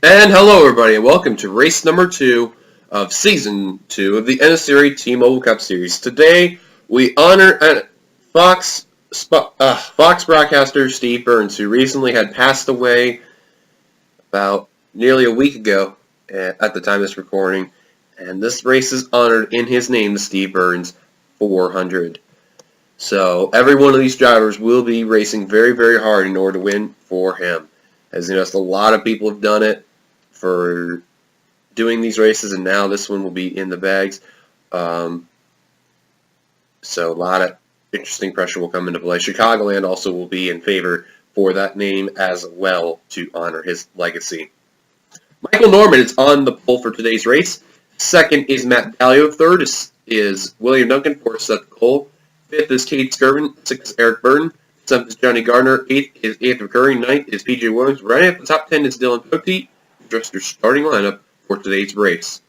And hello everybody, and welcome to race number 2 of Season 2 of the NNSCRA T Mobile Cup Series. Today, we honor Fox broadcaster Steve Byrnes, who recently had passed away about nearly a week ago at the time of this recording. And this race is honored in his name, the Steve Byrnes 400. So, every one of these drivers will be racing very, very hard in order to win for him. As you notice, a lot of people have done it for doing these races, and now this one will be in the bags. So a lot of interesting pressure will come into play. Chicagoland also will be in favor for that name as well to honor his legacy. Michael Norman is on the pole for today's race. Second is Matt Dallio. Third is William Duncan. Fourth, Seth Cole. Fifth is Tate Skirvin. Sixth is Eric Burton. Seventh is Johnny Gardner. Eighth is Anthony Curry. Ninth is P.J. Williams. Right at the top 10 is Dylan Poteet. Just your starting lineup for today's race.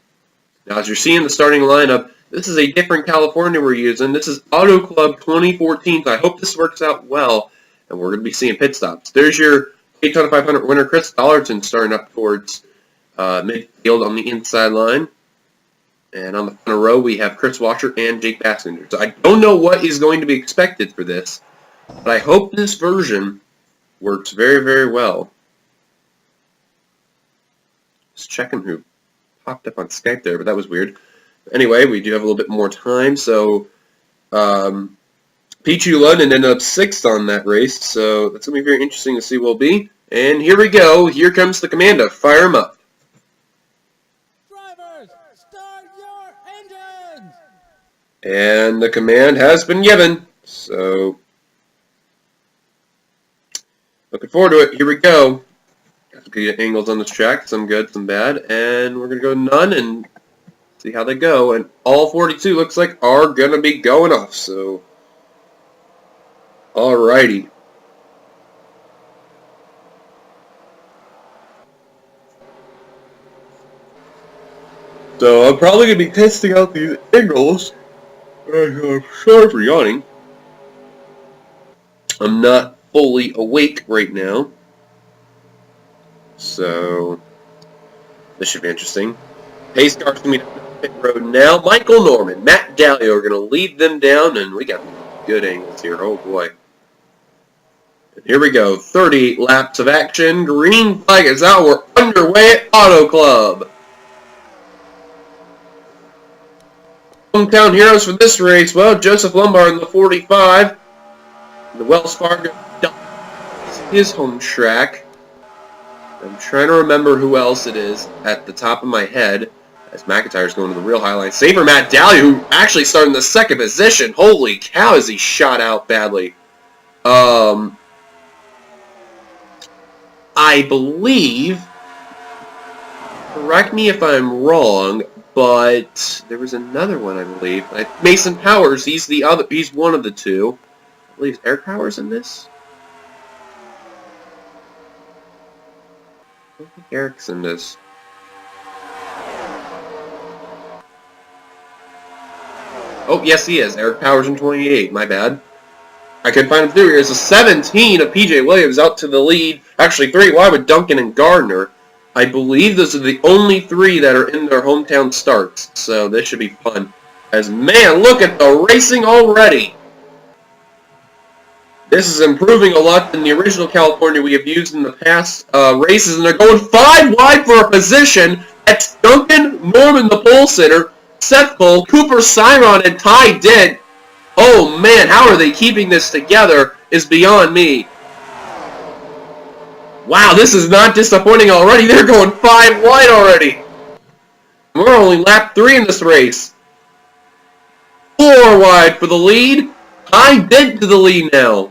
Now, as you're seeing the starting lineup, this is a different California we're using. This is Auto Club 2014. So I hope this works out well, and we're going to be seeing pit stops. There's your Daytona 500 winner, Chris Dollarton, starting up towards midfield on the inside line. And on the front row, we have Chris Washer and Jake Bassinger. So I don't know what is going to be expected for this, but I hope this version works very, very well. Just checking who popped up on Skype there, but that was weird. Anyway, we do have a little bit more time, so Pichu London ended up 6th on that race, so that's going to be very interesting to see what will be. And here we go. Here comes the Commando. Fire him up. Drivers, start your engines! And the command has been given, so looking forward to it. Here we go. Get angles on this track, some good, some bad, and we're going to go none and see how they go. And all 42 looks like are going to be going off, so alrighty. So I'm probably going to be testing out these angles. I'm sorry for yawning. I'm not fully awake right now. So, this should be interesting. Pace car's going to be down the pit road now. Michael Norman, Matt Dallio are going to lead them down, and we got good angles here. Oh, boy. And here we go. 38 laps of action. Green flag is out. We're underway at Auto Club. Hometown heroes for this race. Well, Joseph Lombard in the 45. The Wells Fargo his home track. I'm trying to remember who else it is at the top of my head as McIntyre's going to the real highlight. Save for Matt Dallio, who actually started in the second position. Holy cow, is he shot out badly. I believe, correct me if I'm wrong, but there was another one, I believe. Mason Powers, he's one of the two. I believe Eric Powers in this? I don't think Eric's in this. Oh, yes, he is. Eric Powers in 28. My bad. I couldn't find him through here. It's a 17 of P.J. Williams out to the lead. Actually, 3 wide with Duncan and Gardner. I believe those are the only 3 that are in their hometown starts. So this should be fun. As, man, look at the racing already. This is improving a lot than the original California we have used in the past races, and they're going 5 wide for a position. That's Duncan, Norman, the pole sitter, Seth Cole, Cooper Cyron, and Ty Dent. Oh man, how are they keeping this together is beyond me. Wow, this is not disappointing already. They're going 5 wide already. We're only lap 3 in this race. 4 wide for the lead. Ty Dent to the lead now.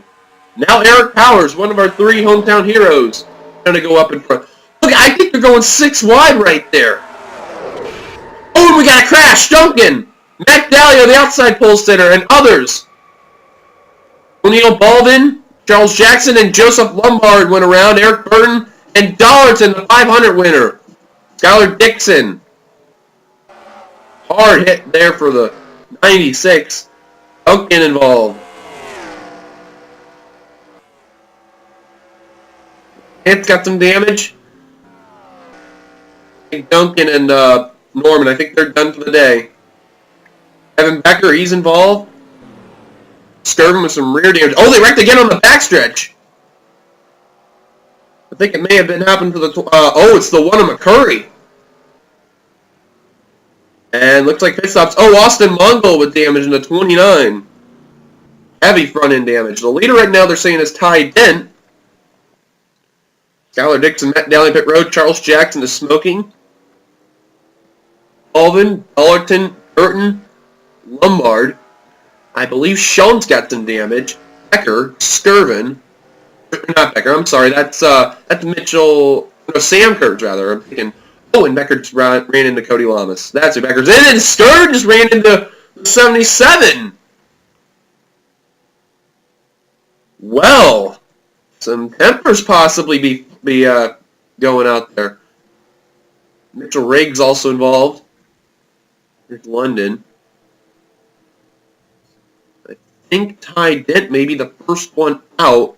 Now Eric Powers, one of our 3 hometown heroes, going to go up in front. Look, I think they're going 6 wide right there. Oh, and we got a crash. Duncan, Matt Dallio, the outside pole sitter, and others. O'Neal Baldwin, Charles Jackson, and Joseph Lombard went around. Eric Burton and Dollarton, the 500 winner. Skylar Dixon. Hard hit there for the 96. Duncan involved. It's got some damage. think Duncan and Norman, I think they're done for the day. Evan Becker, he's involved. Skirvin with some rear damage. Oh, they wrecked again on the backstretch. I think it may have been happening for the... oh, it's the one of McCurry. And looks like pit stops. Oh, Austin Mongol with damage in the 29. Heavy front end damage. The leader right now they're saying is Ty Dent. Skylar Dixon, Matt Dowling, pit road. Charles Jackson is smoking. Alvin, Dollarton, Burton, Lombard. I believe Sean's got some damage. Becker, Skirvin. Not Becker, I'm sorry. That's Mitchell... No, Sam Kurtz, rather. I'm thinking... Oh, and Becker just ran into Cody Lamas. That's who Becker's in. And Skirvin just ran into 77. Well, some tempers possibly be going out there. Mitchell Riggs also involved. Here's London. I think Ty Dent may be the first one out.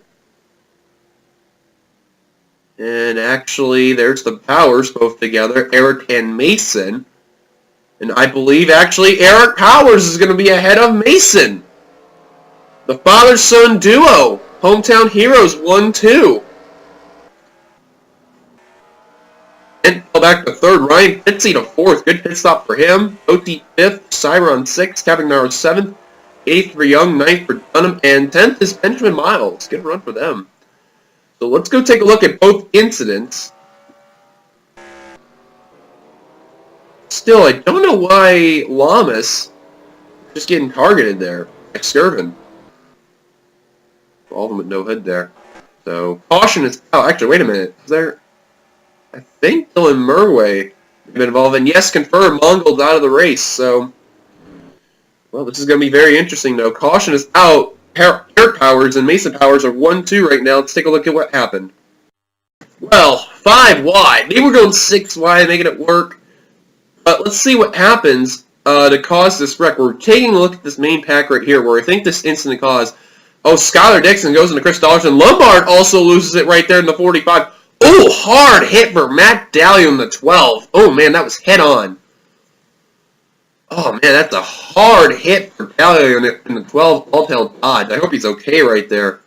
And actually, there's the Powers both together, Eric and Mason. And I believe, actually, Eric Powers is going to be ahead of Mason. The father-son duo. Hometown Heroes 1-2. And back to third. Ryan Fitzy to fourth. Good pit stop for him. OT fifth. Cyron sixth. Kevin Naro seventh. Eighth for Young. Ninth for Dunham. And 10th is Benjamin Miles. Good run for them. So let's go take a look at both incidents. Still, I don't know why Lamas is just getting targeted there. Skirvin. All of them with no hood there. So, caution is... Oh, actually, wait a minute. Is there... I think Dylan Murway has been involved. And yes, confirmed, Mongold's out of the race. So, well, this is going to be very interesting, though. Caution is out. Eric Powers and Mason Powers are 1-2 right now. Let's take a look at what happened. Well, 5 wide. Maybe we're going 6 wide, making it work. But let's see what happens to cause this wreck. We're taking a look at this main pack right here, where I think this incident caused... Oh, Skylar Dixon goes into Chris Dollarson. Lombard also loses it right there in the 45. Oh, hard hit for Matt Daly in the 12. Oh, man, that was head on. Oh, man, that's a hard hit for Daly in the 12 all-tail dodge. I hope he's okay right there.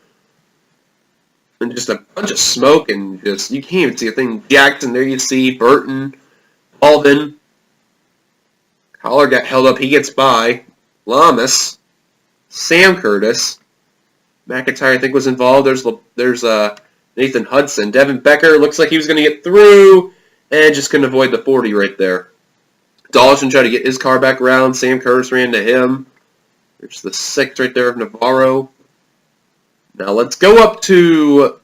And just a bunch of smoke and just, you can't even see a thing. Jackson, there you see. Burton. Alvin. Collar got held up. He gets by. Lamas. Sam Curtis. McIntyre, I think, was involved. There's Nathan Hudson. Devin Becker looks like he was going to get through and just couldn't avoid the 40 right there. Dawson tried to get his car back around. Sam Curtis ran to him. There's the 6 right there of Navarro. Now let's go up to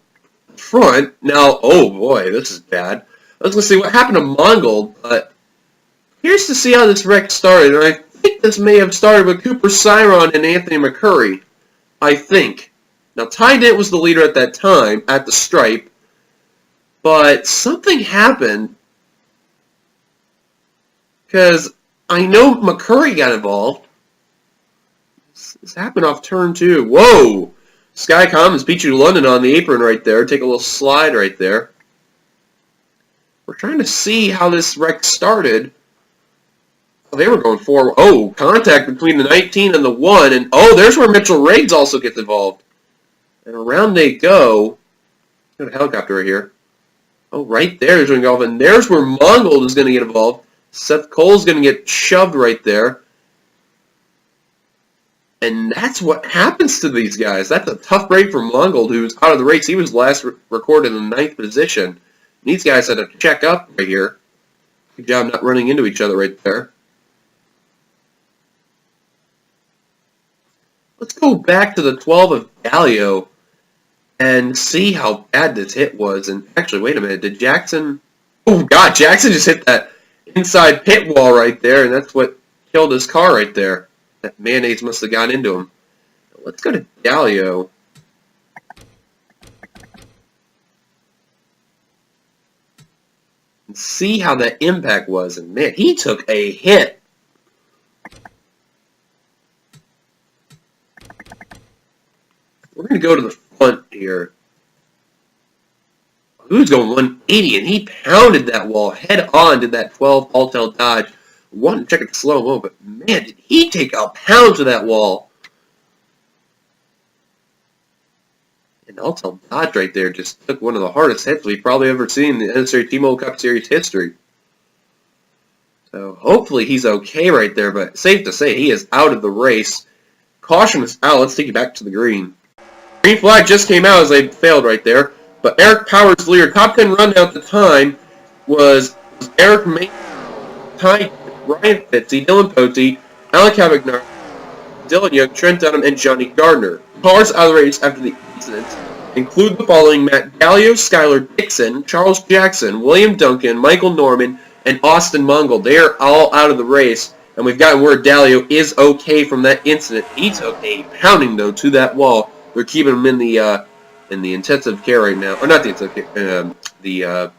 front. Now, oh boy, this is bad. Let's go see what happened to Mongold. But here's to see how this wreck started. And I think this may have started with Cooper Cyron and Anthony McCurry. I think. Now, Ty Dent was the leader at that time, at the stripe, but something happened, because I know McCurry got involved. This happened off turn 2. Whoa! Sky Commons beat you to London on the apron right there. Take a little slide right there. We're trying to see how this wreck started. Oh, they were going forward. Oh, contact between the 19 and the 1. And oh, there's where Mitchell Riggs also gets involved. And around they go. Got a helicopter right here. Oh, right there is involved. And there's where Mongold is going to get involved. Seth Cole's going to get shoved right there. And that's what happens to these guys. That's a tough break for Mongold, who's out of the race. He was last recorded in the 9th position. These guys had to check up right here. Good job not running into each other right there. Let's go back to the 12 of Galio and see how bad this hit was. And actually, wait a minute. Did Jackson... Oh, God. Jackson just hit that inside pit wall right there, and that's what killed his car right there. That mayonnaise must have got into him. Let's go to Galio. And see how that impact was. And, man, he took a hit. We're going to go to the front here. He was going 180, and he pounded that wall head on to that 12 all-tail dodge. Wanted to check it slow-mo, but man, did he take a pound to that wall. And all-tail dodge right there just took one of the hardest hits we've probably ever seen in the NNSCRA T Mobile Cup Series history. So hopefully he's okay right there, but safe to say he is out of the race. Caution is out. Let's take you back to the green. Green flag just came out as they failed right there. But Eric Powers' leader, top 10 rundown at the time, was Eric May, Ty, Ryan Fitzy, Dylan Pote, Alan Cavagnar, Dylan Young, Trent Dunham, and Johnny Gardner. Cars out of the race after the incident include the following: Matt Gallio, Skylar Dixon, Charles Jackson, William Duncan, Michael Norman, and Austin Mungle. They are all out of the race, and we've gotten word Gallio is okay from that incident. He took a pounding, though, to that wall. They're keeping him in the intensive care right now, or not the intensive care, the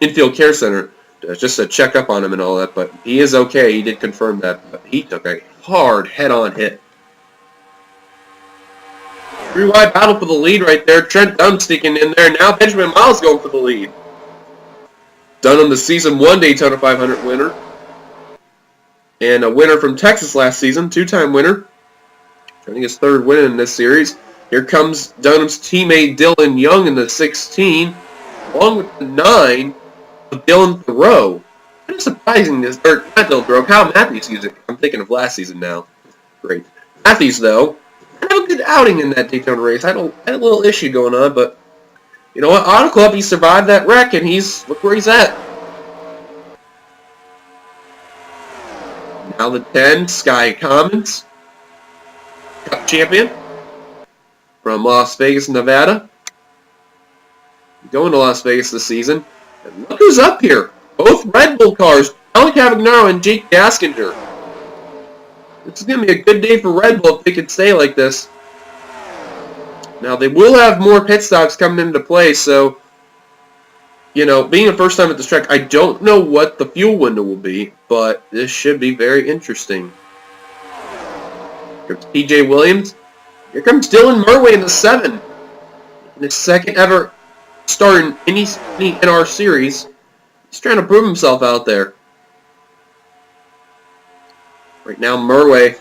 infield care center, just to check up on him and all that. But he is okay. He did confirm that. But he took a hard head-on hit. Three-wide battle for the lead right there. Trent Dunham sneaking in there. Now Benjamin Miles going for the lead. Dunham, the Season 1 Daytona 500 winner. And a winner from Texas last season. Two-time winner. I think his third win in this series. Here comes Dunham's teammate Dylan Young in the 16, along with the 9 of Dylan Thoreau. Kind of surprising this, or not Dylan Thoreau, Kyle Matthews used it. I'm thinking of last season now. Great. Matthews, though, had a good outing in that Daytona race. Had a little issue going on, but you know what? Auto Club, he survived that wreck, and look where he's at. Now the 10, Sky Commons, Cup champion from Las Vegas, Nevada. Going to Las Vegas this season. And look who's up here. Both Red Bull cars, Alan Cavagnar and Jake Gaskinger. This is going to be a good day for Red Bull if they can stay like this. Now, they will have more pit stops coming into play, so, you know, being the first time at this track, I don't know what the fuel window will be, but this should be very interesting. Here's TJ Williams. Here comes Dylan Murway in the 7. In his second ever start in any NR series. He's trying to prove himself out there. Right now, Murway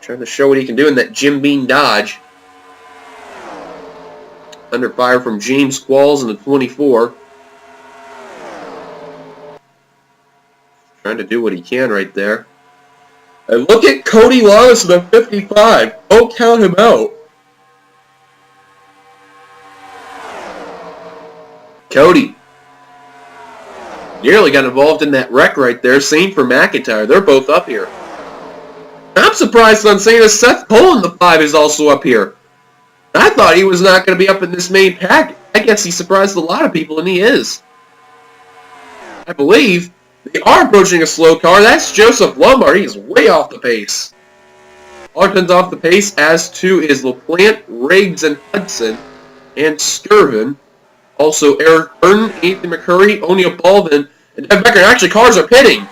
trying to show what he can do in that Jim Beam Dodge. Under fire from James Qualls in the 24. Trying to do what he can right there. And look at Cody Lawless in the 55. Don't count him out. Cody nearly got involved in that wreck right there. Same for McIntyre. They're both up here. I'm surprised on saying that Seth Cole in the 5 is also up here. I thought he was not going to be up in this main pack. I guess he surprised a lot of people, and he is. I believe they are approaching a slow car. That's Joseph Lombard. He's way off the pace. Arton's off the pace, as too is LaPlante, Riggs, and Hudson, and Skirvin. Also Eric Burton, Anthony McCurry, O'Neal Baldwin, and Dev Becker. Actually, cars are pitting.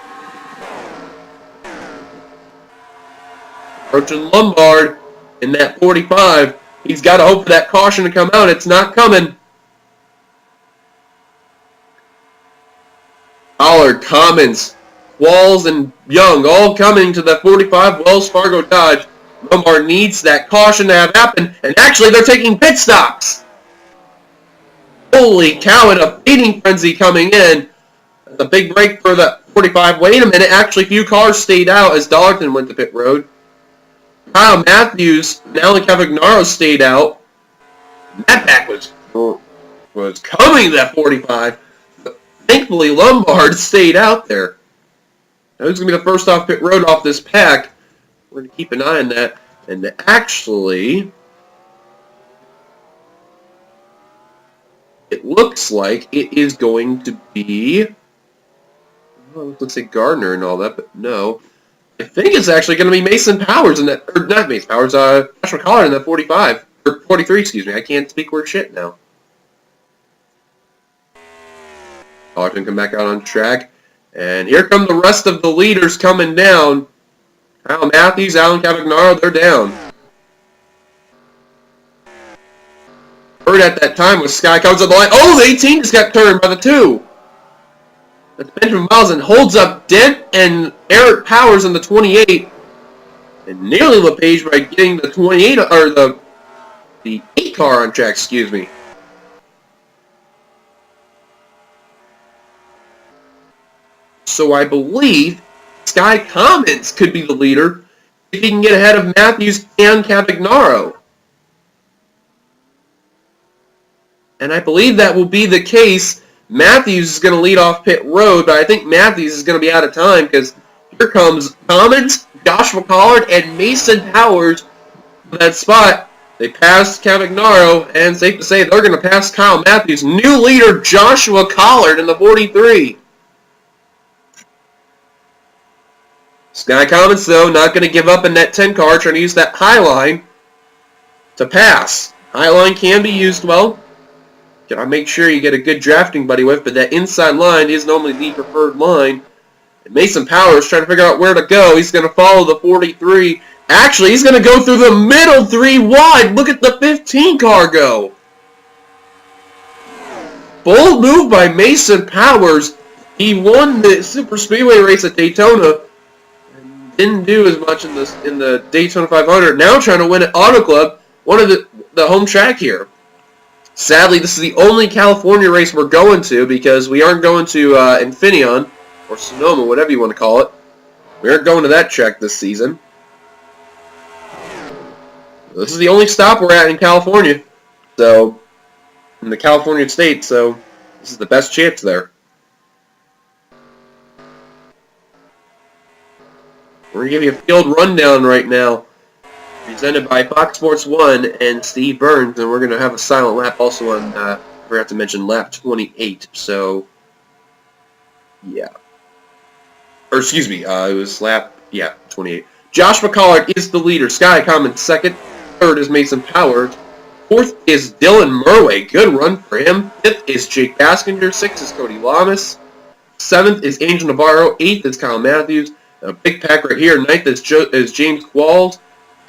Approaching Lombard in that 45. He's got to hope for that caution to come out. It's not coming. Allard, Commons, Walls, and Young all coming to the 45 Wells Fargo Dodge. Lombard needs that caution to have happen, and actually they're taking pit stops. Holy cow, and a feeding frenzy coming in. That's a big break for the 45. Wait a minute, actually few cars stayed out as Dollarton went to pit road. Kyle Matthews and Alan Cavagnaro stayed out. That pack was coming to that 45. But thankfully, Lombard stayed out there. Now, who's going to be the first off pit road off this pack? We're going to keep an eye on that. And actually, it looks like it is going to be, well, let's say Gardner and all that, but no. I think it's actually going to be Mason Powers in that, or not Mason Powers, Joshua Collard in that 45, or 43, excuse me. I can't speak word shit now. Collard can come back out on track. And here come the rest of the leaders coming down. Kyle Matthews, Alan Cavagnaro, they're down. Heard at that time was Sky comes on the line. Oh, the 18 just got turned by the 2. That's Benjamin Miles and holds up Dent and Eric Powers in the 28. And nearly LePage by getting the 28, or the 8 car on track, excuse me. So I believe Sky Commons could be the leader if he can get ahead of Matthews and Cavagnaro. And I believe that will be the case. Matthews is going to lead off pit road, but I think Matthews is going to be out of time because here comes Commons, Joshua Collard, and Mason Powers for that spot. They passed Cavagnaro, and safe to say they're going to pass Kyle Matthews. New leader Joshua Collard in the 43. Sky Commons, though, not going to give up in that 10 car, trying to use that high line to pass. High line can be used well. Gotta make sure you get a good drafting buddy with, but that inside line is normally the preferred line. And Mason Powers trying to figure out where to go. He's going to follow the 43. Actually, he's going to go through the middle 3 wide. Look at the 15 car go. Bold move by Mason Powers. He won the Super Speedway race at Daytona. Didn't do as much in the Daytona 500. Now trying to win at Auto Club, one of the home track here. Sadly, this is the only California race we're going to because we aren't going to Infineon or Sonoma, whatever you want to call it. We aren't going to that track this season. This is the only stop we're at in California, so in the California state. So this is the best chance there. We're going to give you a field rundown right now, presented by Fox Sports 1 and Steve Byrnes, and we're going to have a silent lap also on, I forgot to mention, lap 28, so, yeah. Or, excuse me, it was lap, 28. Joshua Collard is the leader. Sky Commons second. Third is Mason Powers. Fourth is Dylan Murway. Good run for him. Fifth is Jake Baskinger. Sixth is Cody Lamas. Seventh is Angel Navarro. Eighth is Kyle Matthews. A big pack right here. Ninth is James Qualls.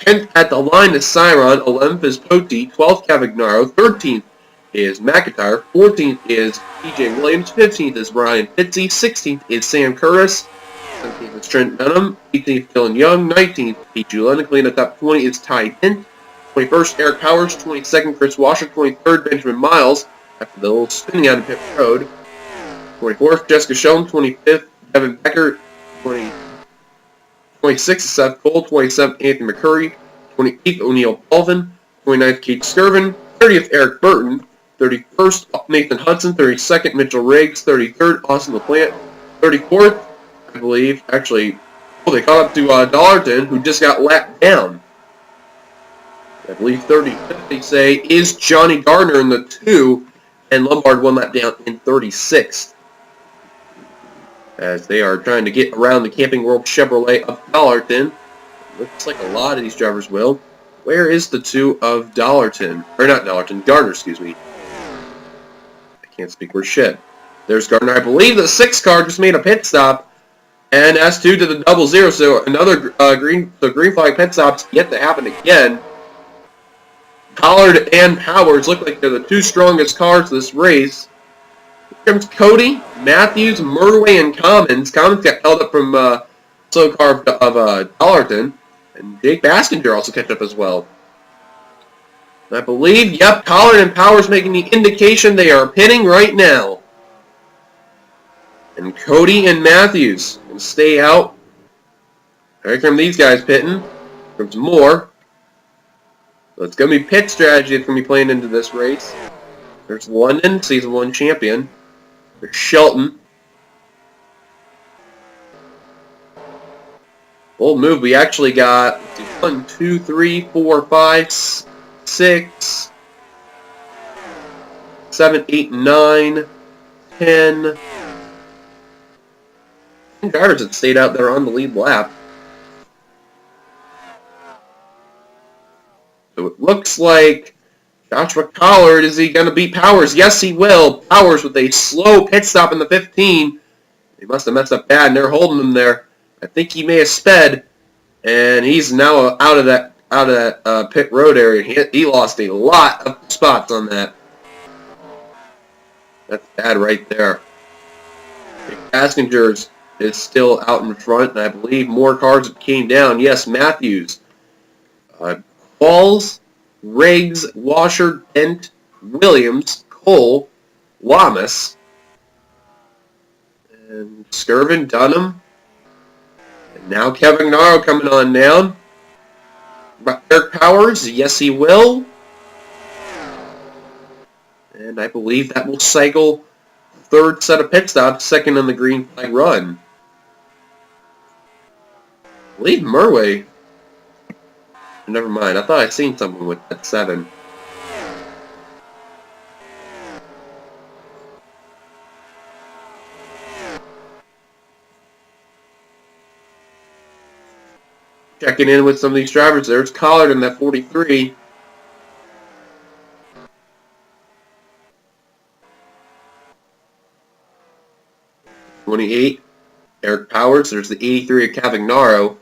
10th at the line is Cyron. 11th is Poti. 12th Cavagnaro. 13th is McIntyre. 14th is PJ Williams. 15th is Ryan Fitzy. 16th is Sam Curtis. 17th is Trent Dunham. 18th Dylan Young. 19th Pete Julien. Clean at top 20 is Ty Dent. 21st Eric Powers. 22nd Chris Washer. 23rd Benjamin Miles after the little spinning out of pit road. 24th Jessica Schoen. 25th Devin Becker. 26th is Seth Cole, 27th Anthony McCurry, 28th O'Neill Palvin, 29th Keith Skirvin, 30th Eric Burton, 31st Nathan Hudson, 32nd Mitchell Riggs, 33rd Austin LaPlante, 34th, I believe, actually, they caught up to Dollarton, who just got lapped down. I believe 35th, they say, is Johnny Gardner in the 2, and Lombard one lap down in 36th. As they are trying to get around the Camping World Chevrolet of Dollarton. Looks like a lot of these drivers will. Where is the 2 of Dollarton? Or not Dollarton, Gardner, excuse me. I can't speak for shit. There's Gardner. I believe the 6 car just made a pit stop. And S2 to the 00, so another green flag pit stop's yet to happen again. Collard and Powers look like they're the 2 strongest cars this race. Here comes Cody, Matthews, Murway, and Commons. Commons got held up from slow car of Dollarton. And Jake Baskinger also catch up as well. I believe, yep, Collard and Powers making the indication they are pitting right now. And Cody and Matthews can stay out. Here come these guys pitting. Here comes more. So it's going to be pit strategy that's going to be playing into this race. There's London, Season 1 champion. There's Shelton. Bold move. We actually got 1, 2, 3, 4, 5, 6, 7, 8, 9, 10. 10 drivers that stayed out there on the lead lap. So it looks like Joshua Collard, is he going to beat Powers? Yes, he will. Powers with a slow pit stop in the 15. He must have messed up bad, and they're holding him there. I think he may have sped, and he's now out of that pit road area. He lost a lot of spots on that. That's bad right there. Passengers is still out in front, and I believe more cars came down. Yes, Matthews, Qualls, Riggs, Washer, Dent, Williams, Cole, Lamas, and Skirvin, Dunham, and now Kevin Naro coming on down. Eric Powers, yes he will. And I believe that will cycle third set of pit stops, second on the green flag run. I believe Murway. Never mind, I thought I'd seen something with that 7. Checking in with some of these drivers. There's Collard in that 43. '28, Eric Powers. There's the 83 of Cavagnaro.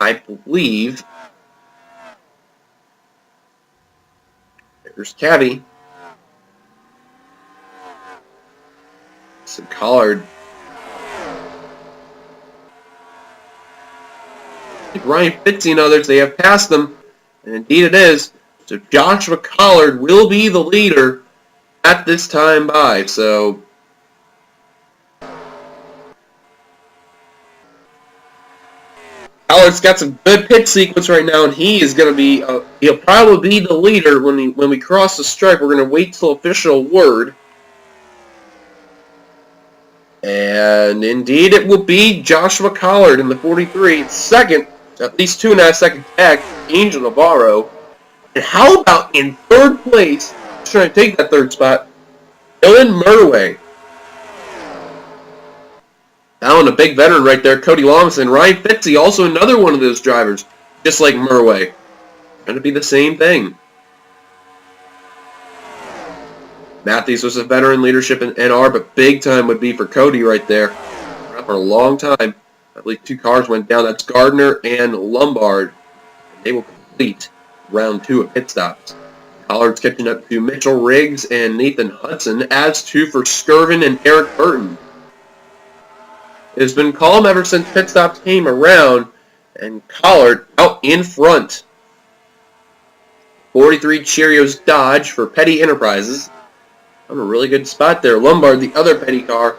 I believe there's Cavi. Some Collard. I think Ryan Fitzy and others, they have passed them. And indeed it is. So Joshua Collard will be the leader at this time by. So Collard's got some good pit sequence right now, and he is going to be, he'll probably be the leader when we cross the stripe. We're going to wait till official word. And indeed it will be Joshua Collard in the 43. Second, at least 2.5 seconds back, Angel Navarro. And how about in third place, trying to take that third spot, Dylan Murway. Now, a big veteran right there, Cody Lawson. Ryan Fitzy, also another one of those drivers, just like Murway. Going to be the same thing. Matthews was a veteran leadership in NR, but big time would be for Cody right there. For a long time. I believe 2 cars went down. That's Gardner and Lombard. And they will complete round 2 of pit stops. Collard's catching up to Mitchell Riggs and Nathan Hudson, as 2 for Skirvin and Eric Burton. It has been calm ever since pit stops came around, and Collard out in front. 43 Cheerios Dodge for Petty Enterprises. On a really good spot there. Lombard, the other Petty car,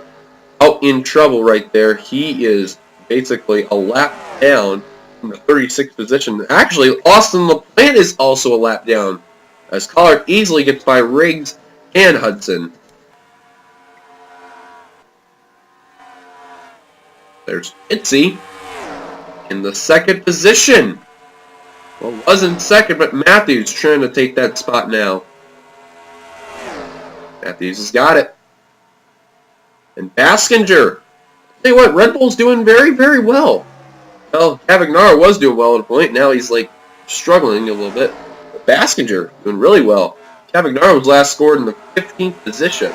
out in trouble right there. He is basically a lap down from the 36th position. Actually, Austin LaPlante is also a lap down, as Collard easily gets by Riggs and Hudson. There's Itzy in the second position. Well, wasn't second, but Matthews trying to take that spot now. Matthews has got it. And Baskinger. Tell you what, Red Bull's doing very, very well. Well, Cavagnaro was doing well at a point. Now he's like struggling a little bit. But Baskinger doing really well. Cavagnaro was last scored in the 15th position.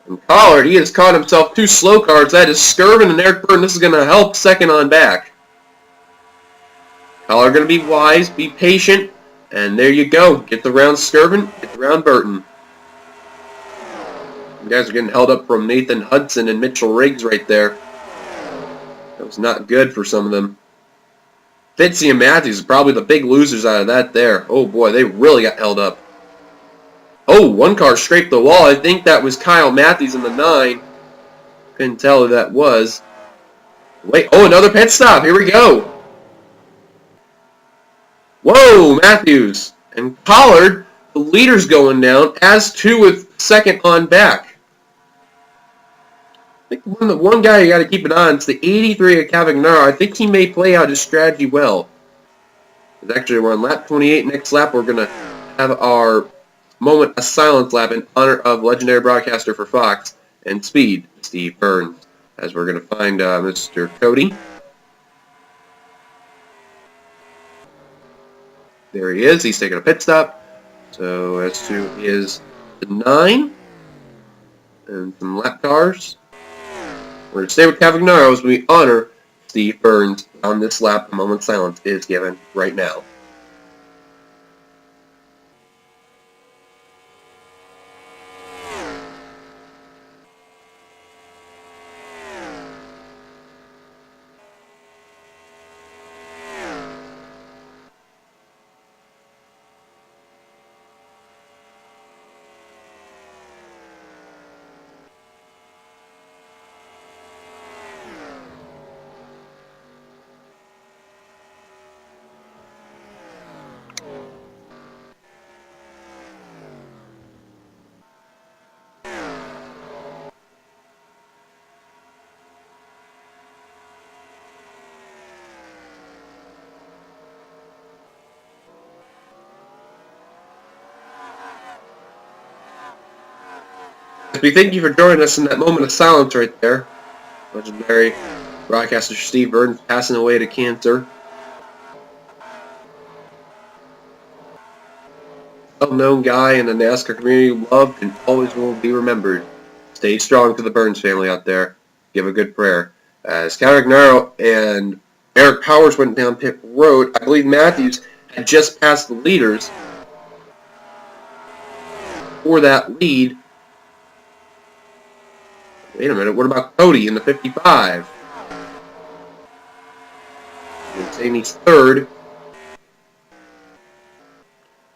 And Collard, he has caught himself 2 slow cars. That is Skirvin and Eric Burton. This is going to help second on back. Collard going to be wise, be patient, and there you go. Get the round Skirvin, get the round Burton. You guys are getting held up from Nathan Hudson and Mitchell Riggs right there. That was not good for some of them. Fitzy and Matthews are probably the big losers out of that there. Oh boy, they really got held up. Oh, 1 car scraped the wall. I think that was Kyle Matthews in the 9. Couldn't tell who that was. Wait, oh, another pit stop. Here we go. Whoa, Matthews. And Collard, the leader's going down, as 2 with second on back. I think one guy you got to keep an eye on is the 83 of Cavagnaro. I think he may play out his strategy well. Actually, we're on lap 28. Next lap, we're going to have our moment of silence lap in honor of legendary broadcaster for Fox and Speed, Steve Byrnes, as we're going to find Mr. Cody. There he is. He's taking a pit stop. So as to his 9 and some lap cars. We're going to stay with Cavagnaro as we honor Steve Byrnes on this lap. A moment of silence is given right now. We thank you for joining us in that moment of silence right there. Legendary broadcaster Steve Byrnes passing away to cancer. Well-known guy in the NASCAR community, loved and always will be remembered. Stay strong to the Byrnes family out there. Give a good prayer. As Cal Ignaro and Eric Powers went down pit road, I believe Matthews had just passed the leaders for that lead. Wait a minute, what about Cody in the 55? Saying he's third.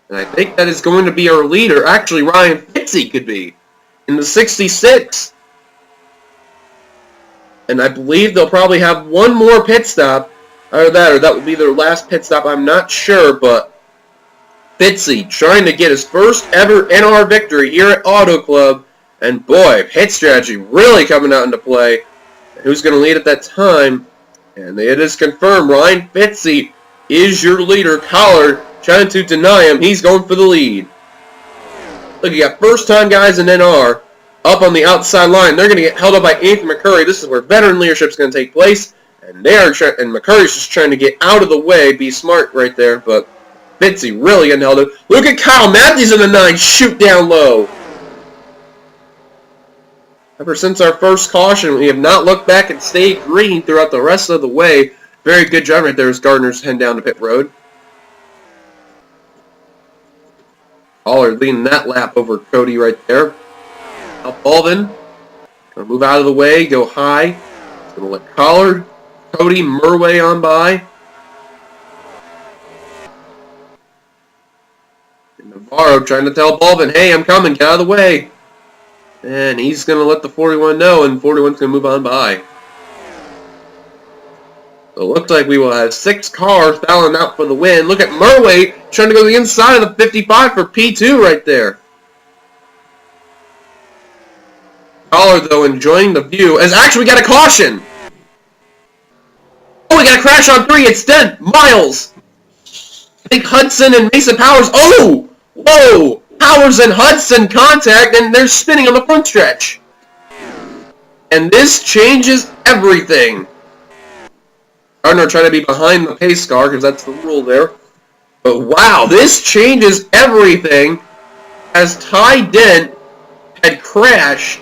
And I think that is going to be our leader. Actually, Ryan Fitzy could be in the 66. And I believe they'll probably have one more pit stop. Or that would be their last pit stop. I'm not sure, but Fitzy trying to get his first ever NR victory here at Auto Club. And boy, pit strategy really coming out into play. Who's going to lead at that time? And it is confirmed. Ryan Fitzy is your leader. Collard trying to deny him. He's going for the lead. Look, you got first-time guys in NR up on the outside line. They're going to get held up by Anthony McCurry. This is where veteran leadership is going to take place. And and McCurry's just trying to get out of the way. Be smart right there. But Fitzy really getting held up. Look at Kyle Matthews in the 9. Shoot down low. Ever since our first caution, we have not looked back and stayed green throughout the rest of the way. Very good job right there as Gardner's heading down to pit road. Collard leading that lap over Cody right there. Now Alvin going to move out of the way, go high. He's going to let Collard, Cody, Murway on by. And Navarro trying to tell Balvin, hey, I'm coming, get out of the way. And he's going to let the 41 know, and 41's going to move on by. So it looks like we will have 6 cars battling out for the win. Look at Murway trying to go to the inside of the 55 for P2 right there. Collard, though, enjoying the view. As actually we got a caution. Oh, we got a crash on 3. It's dead. Miles. I think Hudson and Mason Powers. Oh! Whoa! Powers and Hudson contact, and they're spinning on the front stretch. And this changes everything. Gardner trying to be behind the pace car, because that's the rule there. But wow, this changes everything as Ty Dent had crashed.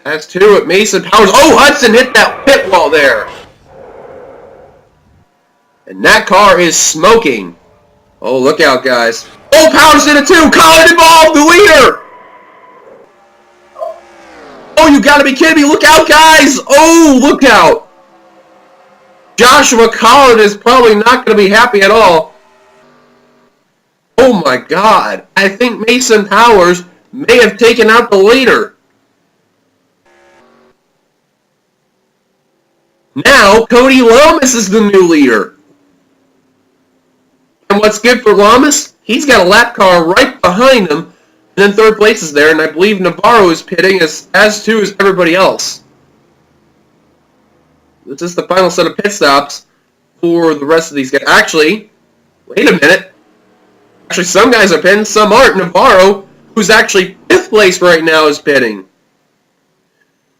As to it, Mason Powers. Oh, Hudson hit that pit wall there. And that car is smoking. Oh, look out, guys. Oh, Powers did it too. Collard involved, the leader. Oh, you gotta be kidding me. Look out, guys. Oh, look out. Joshua Collard is probably not going to be happy at all. Oh, my God. I think Mason Powers may have taken out the leader. Now, Cody Lomas is the new leader. And what's good for Lomas? He's got a lap car right behind him. And then third place is there. And I believe Navarro is pitting as too is everybody else. This is the final set of pit stops for the rest of these guys. Actually, wait a minute. Actually, some guys are pitting, some aren't. Navarro, who's actually 5th place right now, is pitting.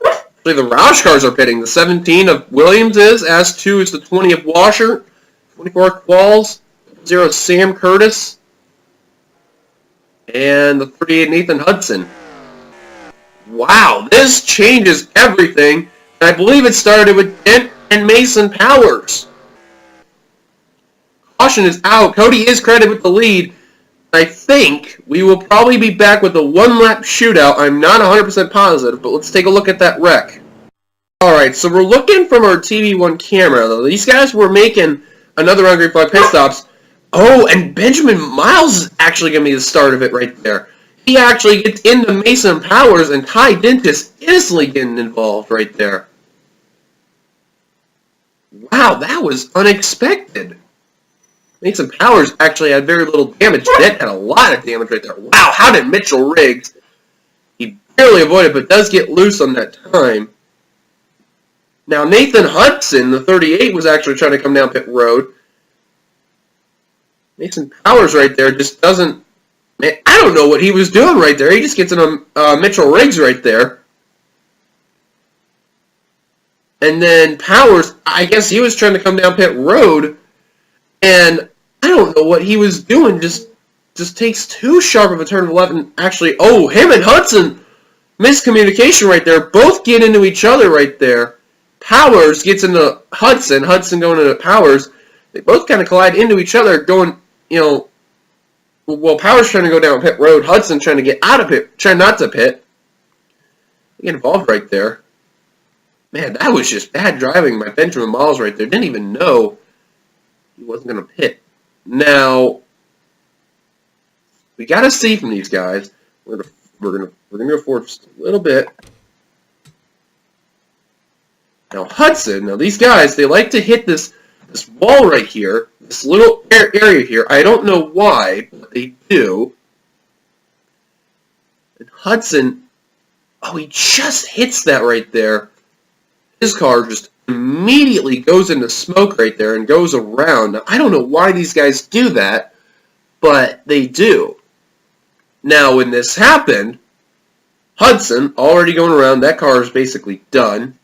Actually, the Roush cars are pitting. The 17 of Williams is. As 2 is the 20 of Washer. 24 Qualls. 0 Sam Curtis. And the 38 Nathan Hudson. Wow, this changes everything. And I believe it started with Dent and Mason Powers. Caution is out. Cody is credited with the lead. I think we will probably be back with a 1-lap shootout. I'm not 100% positive, but let's take a look at that wreck. Alright, so we're looking from our TV1 camera, though. These guys were making another Hungry Fly pit stops. Oh, and Benjamin Miles is actually going to be the start of it right there. He actually gets into Mason Powers, and Ty Dent is instantly getting involved right there. Wow, that was unexpected. Mason Powers actually had very little damage. Dent had a lot of damage right there. Wow, how did Mitchell Riggs? He barely avoided, but does get loose on that time. Now, Nathan Hudson, the 38, was actually trying to come down pit road. Mason Powers right there just doesn't Man, I don't know what he was doing right there. He just gets in a Mitchell Riggs right there. And then Powers, I guess he was trying to come down pit road, and I don't know what he was doing. Just takes too sharp of a turn of 11. Actually, oh, him and Hudson, miscommunication right there. Both get into each other right there. Powers gets into Hudson. Hudson going into Powers. They both kind of collide into each other, going, well, Powers trying to go down pit road. Hudson trying to get out of pit, trying not to pit. They get involved right there. Man, that was just bad driving by Benjamin Miles right there. Didn't even know he wasn't going to pit. Now, we got to see from these guys. We're gonna go forward just a little bit. Now Hudson. Now these guys, they like to hit this wall right here, this little area here. I don't know why, but they do. And Hudson, oh, he just hits that right there. His car just immediately goes into smoke right there and goes around. Now, I don't know why these guys do that, but they do. Now, when this happened, Hudson, already going around, that car is basically done.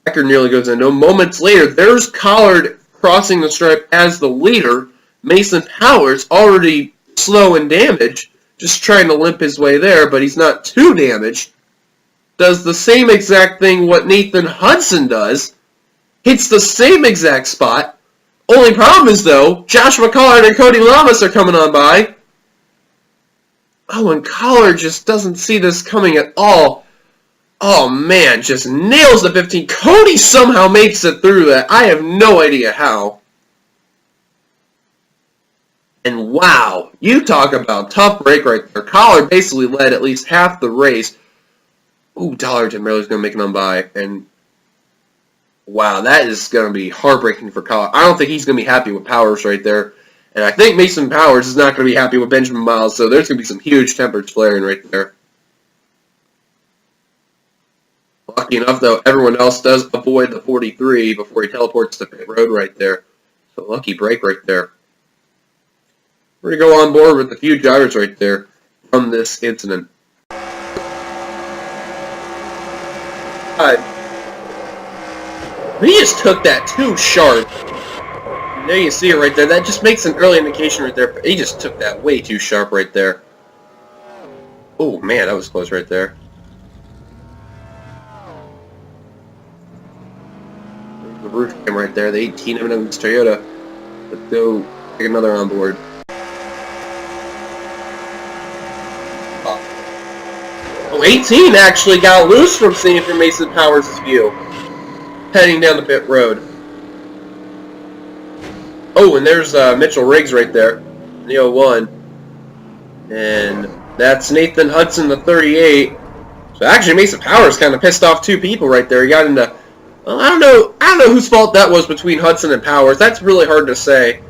Becker nearly goes in. No, moments later, there's Collard crossing the stripe as the leader. Mason Powers, already slow and damaged, just trying to limp his way there, but he's not too damaged. Does the same exact thing what Nathan Hudson does. Hits the same exact spot. Only problem is, though, Joshua Collard and Cody Lamas are coming on by. Oh, and Collard just doesn't see this coming at all. Oh, man, just nails the 15. Cody somehow makes it through that. I have no idea how. And wow, you talk about tough break right there. Collard basically led at least half the race. Ooh, Dollarton barely is going to make it on by. And wow, that is going to be heartbreaking for Collard. I don't think he's going to be happy with Powers right there. And I think Mason Powers is not going to be happy with Benjamin Miles. So there's going to be some huge tempers flaring right there. Lucky enough, though, everyone else does avoid the 43 before he teleports to pit road right there. So lucky break right there. We're going to go on board with a few drivers right there from this incident. He just took that too sharp. There you see it right there. That just makes an early indication right there. He just took that way too sharp right there. Oh man, that was close right there. There's the roof cam right there. The 18 M&M's Toyota. Let's go take another on board. Oh, 18 actually got loose from seeing from Mason Powers' view. Heading down the pit road. Oh, and there's Mitchell Riggs right there, the 01. And that's Nathan Hudson, the 38. So actually Mason Powers kind of pissed off two people right there. He got into, well, I don't know whose fault that was between Hudson and Powers. That's really hard to say.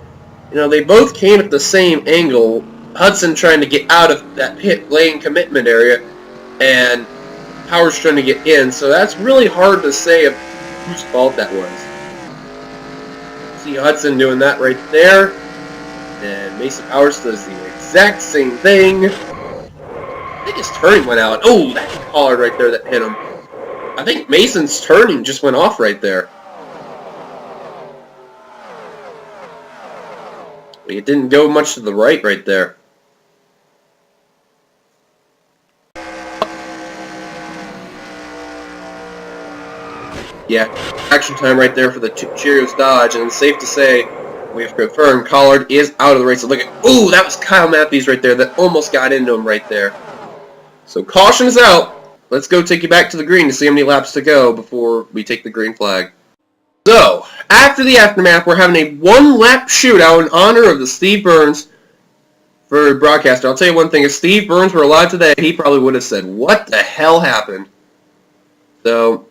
You know, they both came at the same angle. Hudson trying to get out of that pit lane commitment area, and Powers trying to get in. So that's really hard to say whose fault that was. See Hudson doing that right there. And Mason Powers does the exact same thing. I think his turning went out. Oh, that Collard right there that hit him. I think Mason's turning just went off right there. It didn't go much to the right there. Yeah, action time right there for the Cheerios Dodge, and it's safe to say we have confirmed Collard is out of the race. So look at, ooh, that was Kyle Matthews right there that almost got into him right there. So caution is out. Let's go take you back to the green to see how many laps to go before we take the green flag. So, after the aftermath, we're having a one-lap shootout in honor of the Steve Byrnes for broadcaster. I'll tell you one thing, if Steve Byrnes were alive today, he probably would have said, what the hell happened? So,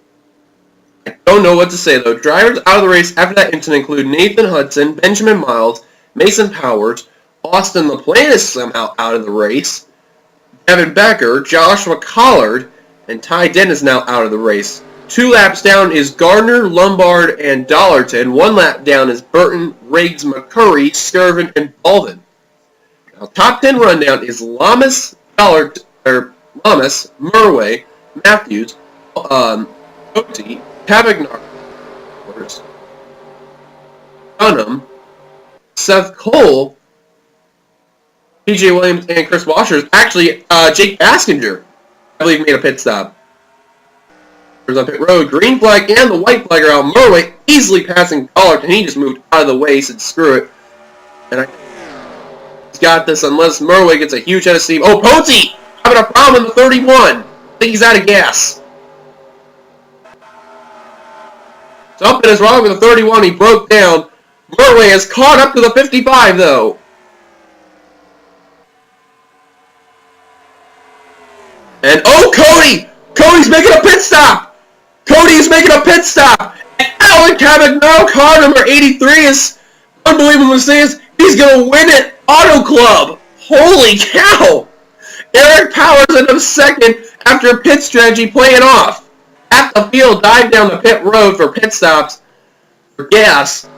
I don't know what to say, though. Drivers out of the race after that incident include Nathan Hudson, Benjamin Miles, Mason Powers, Austin LaPlante is somehow out of the race, Devin Becker, Joshua Collard, and Ty Dent is now out of the race. 2 laps down is Gardner, Lombard, and Dollarton. 1 lap down is Burton, Riggs, McCurry, Skirvin, and Baldwin. Now, top 10 rundown is Lamas, Murway, Matthews, Oti, Cavagnar, Dunham, Seth Cole, PJ Williams, and Chris Washers. Actually, Jake Baskinger, I believe, made a pit stop. On pit road, green flag and the white flag are out. Murway easily passing Collard, and he just moved out of the way. He said, "Screw it," and he's got this unless Murway gets a huge head of steam. Oh, Poti having a problem in the 31. I think he's out of gas. Something is wrong with the 31. He broke down. Murway has caught up to the 55, though. And, oh, Cody! Cody's making a pit stop! Cody's making a pit stop! And Alan Cavagno, car number 83, is unbelievable to say is he's going to win it. Auto Club! Holy cow! Eric Powers ended up second after a pit strategy playing off. At the field, dive down the pit road for pit stops for gas.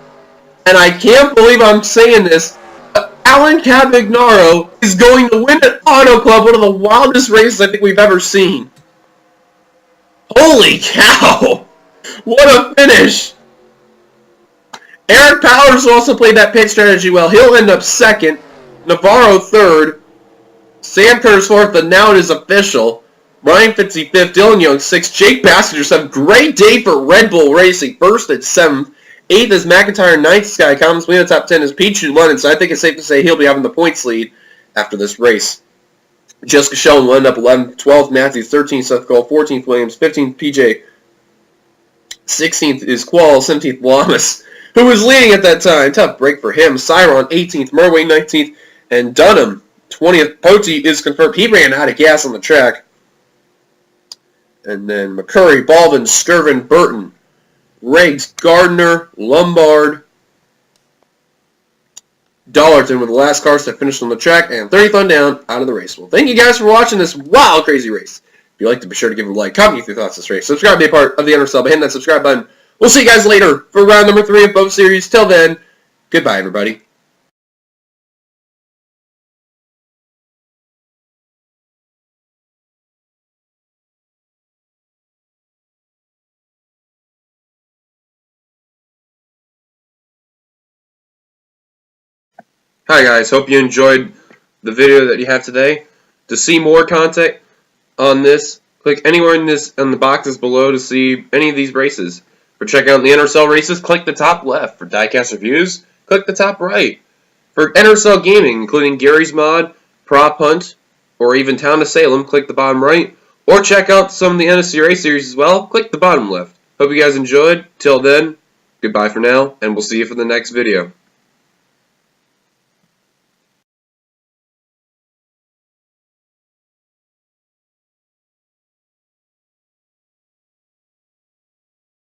And I can't believe I'm saying this, but Alan Cavagnaro is going to win at Auto Club, one of the wildest races I think we've ever seen. Holy cow! What a finish! Eric Powers also played that pit strategy well. He'll end up second. Navarro third. Sam Curtis fourth, but now it is official. Ryan Fitzy fifth. Dylan Young sixth. Jake Baskinger seventh. Great day for Red Bull Racing. First at seventh. Eighth is McIntyre. Ninth, Sky Commons. Leading the top 10 is Pichu London, so I think it's safe to say he'll be having the points lead after this race. Jessica Shellen will end up 11th. 12th, Matthews. 13th, Seth Cole. 14th, Williams. 15th, PJ. 16th is Qual. 17th, Lamas, who was leading at that time. Tough break for him. Cyron, 18th. Murway, 19th. And Dunham, 20th. Poti is confirmed. He ran out of gas on the track. And then McCurry, Baldwin, Skirvin, Burton, Riggs, Gardner, Lombard, Dollarton were the last cars that finished on the track, and 30th on down, out of the race. Well, thank you guys for watching this wild, crazy race. If you like to, be sure to give it a like, comment your thoughts on this race, subscribe to be a part of the NNSCRA by hitting that subscribe button. We'll see you guys later for round number 3 of both series. Till then, goodbye, everybody. Hi guys, hope you enjoyed the video that you have today. To see more content on this, click anywhere in the boxes below to see any of these races. For checking out the NRSL races, click the top left. For diecast reviews, click the top right. For NRSL gaming, including Gary's Mod, Prop Hunt, or even Town to Salem, click the bottom right. Or check out some of the NNSCRA series as well, click the bottom left. Hope you guys enjoyed. Till then, goodbye for now, and we'll see you for the next video.